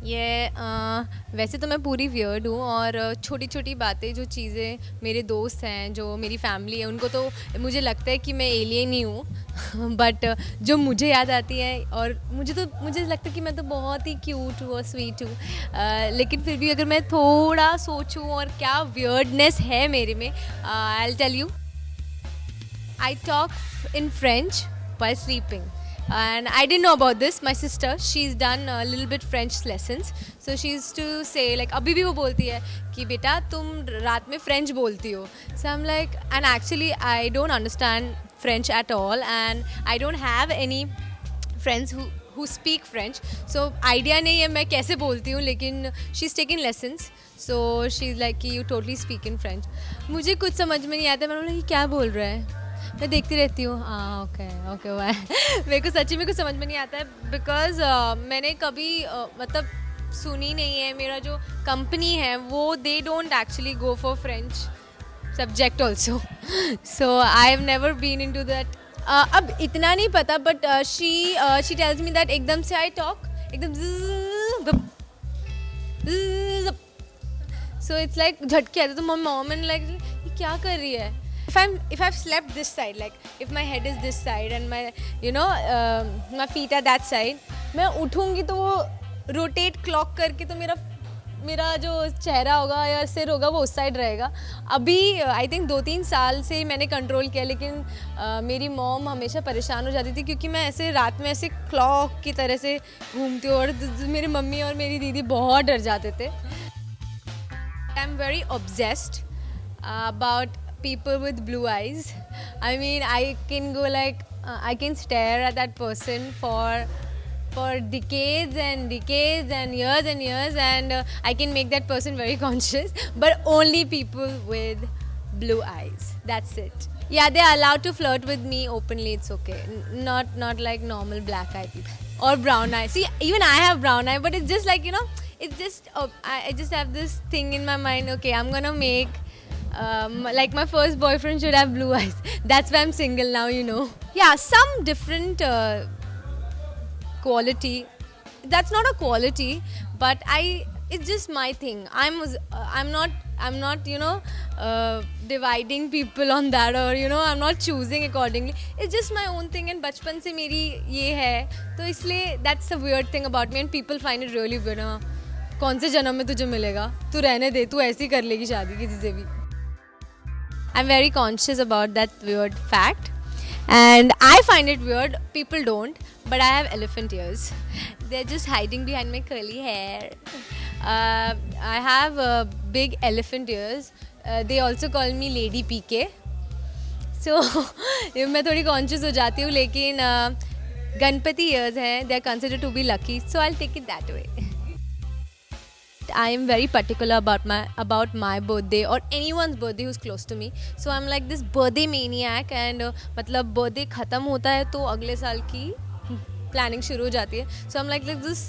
वैसे तो मैं पूरी वियर्ड हूँ और छोटी छोटी बातें जो चीज़ें मेरे दोस्त हैं जो मेरी फैमिली है उनको तो मुझे लगता है कि मैं एलियन ही हूँ बट जो मुझे याद आती है और मुझे लगता है कि मैं तो बहुत ही क्यूट हूँ और स्वीट हूँ लेकिन फिर भी अगर मैं थोड़ा सोचूं और क्या वियर्डनेस है मेरे में I will tell you I talk in French while sleeping. And I didn't know about this. My sister, she's done a little bit French lessons. So she used to say like अभी भी वो बोलती है कि बेटा तुम रात में French बोलती हो. So I'm like, and actually I don't understand French at all, and I don't have any friends who speak French. So idea नहीं है मैं कैसे बोलती हूँ, लेकिन she's taking lessons. So she's like कि you totally speak in French. मुझे कुछ समझ में नहीं आता. मैंने बोला कि क्या बोल रहा है. मैं देखती रहती हूँ. हाँ ओके ओके वाह. मेरे को सच्ची में कुछ समझ में नहीं आता है बिकॉज मैंने कभी मतलब सुनी नहीं है. मेरा जो कंपनी है वो they don't actually go for French subject also. So I have never been in to that. अब इतना नहीं पता but she tells me that एकदम से आई टॉक एकदम सो इट्स लाइक झटके आते. तो मॉम एंड लाइक ये क्या कर रही है. If I've slept this side, like if my head is this side and my my feet are that side, मैं उठूँगी तो वो रोटेट क्लॉक करके तो मेरा जो चेहरा होगा या सिर होगा वो उस साइड रहेगा. अभी आई थिंक 2-3 साल से मैंने कंट्रोल किया, लेकिन मेरी मॉम हमेशा परेशान हो जाती थी क्योंकि मैं ऐसे रात में ऐसे क्लॉक की तरह से घूमती हूँ और मेरी मम्मी और मेरी दीदी बहुत डर जाते थे. I am very obsessed about people with blue eyes. I mean, I can go like I can stare at that person for decades and years, and I can make that person very conscious. But only people with blue eyes. That's it. Yeah, they are allowed to flirt with me openly. It's okay. Not like normal black eye people or brown eye. See, even I have brown eye, but it's just like it's just I just have this thing in my mind. Okay, I'm gonna make. Like my first boyfriend should have blue eyes. That's why I'm single now, Yeah, some different quality. That's not a quality, but it's just my thing. I'm not dividing people on that, or I'm not choosing accordingly. It's just my own thing, and बचपन से मेरी ये है तो इसलिए that's a weird thing about me, and people find it really weird. कौन से जन्म में तुझे मिलेगा, तू रहने दे, तू ऐसे ही कर लेगी शादी किसी से भी. I'm very conscious about that weird fact, and I find it weird. People don't, but I have elephant ears. They're just hiding behind my curly hair. I have big elephant ears. They also call me Lady PK. So मैं थोड़ी conscious हो जाती हूँ, लेकिन Ganpati ears हैं. They are considered to be lucky, so I'll take it that way. I am very particular about my birthday or anyone's birthday who's close to me. So I'm like this birthday maniac, and मतलब birthday ख़त्म होता है तो अगले साल की planning शुरू हो जाती है. So I'm like this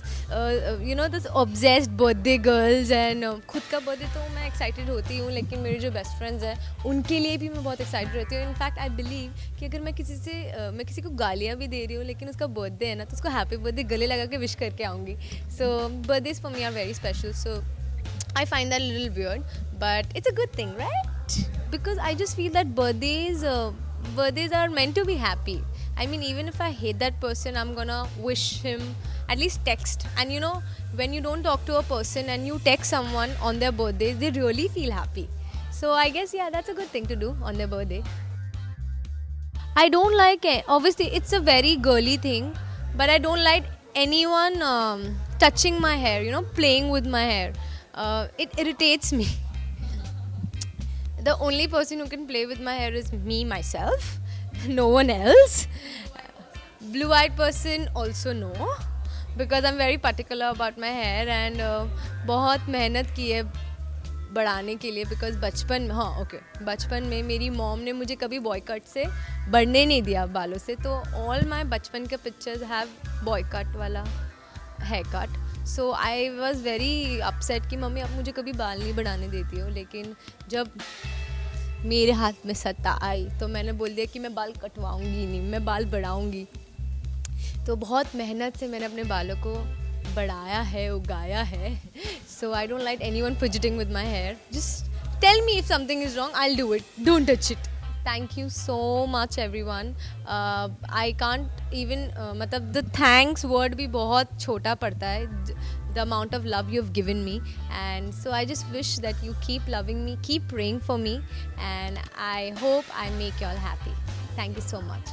this obsessed birthday girls, and खुद का birthday तो मैं excited होती हूँ, लेकिन मेरे जो best friends हैं उनके लिए भी मैं बहुत excited रहती हूँ. In fact I believe कि अगर मैं किसी को गालियाँ भी दे रही हूँ लेकिन उसका birthday है ना, तो उसको happy birthday गले लगा के wish करके आऊँगी. So birthdays for me are very special. So I find that a little weird, but it's a good thing, right? Because I just feel that birthdays are meant to be happy. I mean, even if I hate that person, I'm gonna wish him, at least text. And when you don't talk to a person and you text someone on their birthday, they really feel happy. So I guess, yeah, that's a good thing to do on their birthday. I don't like it. Obviously, it's a very girly thing, but I don't like anyone touching my hair, playing with my hair. It irritates me. The only person who can play with my hair is me, myself. No one else. Blue-eyed person also no, because I'm very particular about my hair, and बहुत मेहनत की है बढ़ाने के लिए. Because बचपन में मेरी मॉम ने मुझे कभी बॉय कट से बढ़ने नहीं दिया बालों से, तो ऑल माई बचपन के पिक्चर्स हैव बॉय कट वाला hair cut. So I was very upset कि मम्मी अब मुझे कभी बाल नहीं बढ़ाने देती हो. लेकिन जब मेरे हाथ में सत्ता आई तो मैंने बोल दिया कि मैं बाल कटवाऊंगी नहीं, मैं बाल बढ़ाऊंगी. तो बहुत मेहनत से मैंने अपने बालों को बढ़ाया है, उगाया है. So I don't like anyone fidgeting with my hair. Just tell me if something is wrong, I'll do it. Don't touch it. Thank you so much everyone. I can't even मतलब the thanks word भी बहुत छोटा पड़ता है. The amount of love you've given me, and so I just wish that you keep loving me, keep praying for me, and I hope I make you all happy. Thank you so much.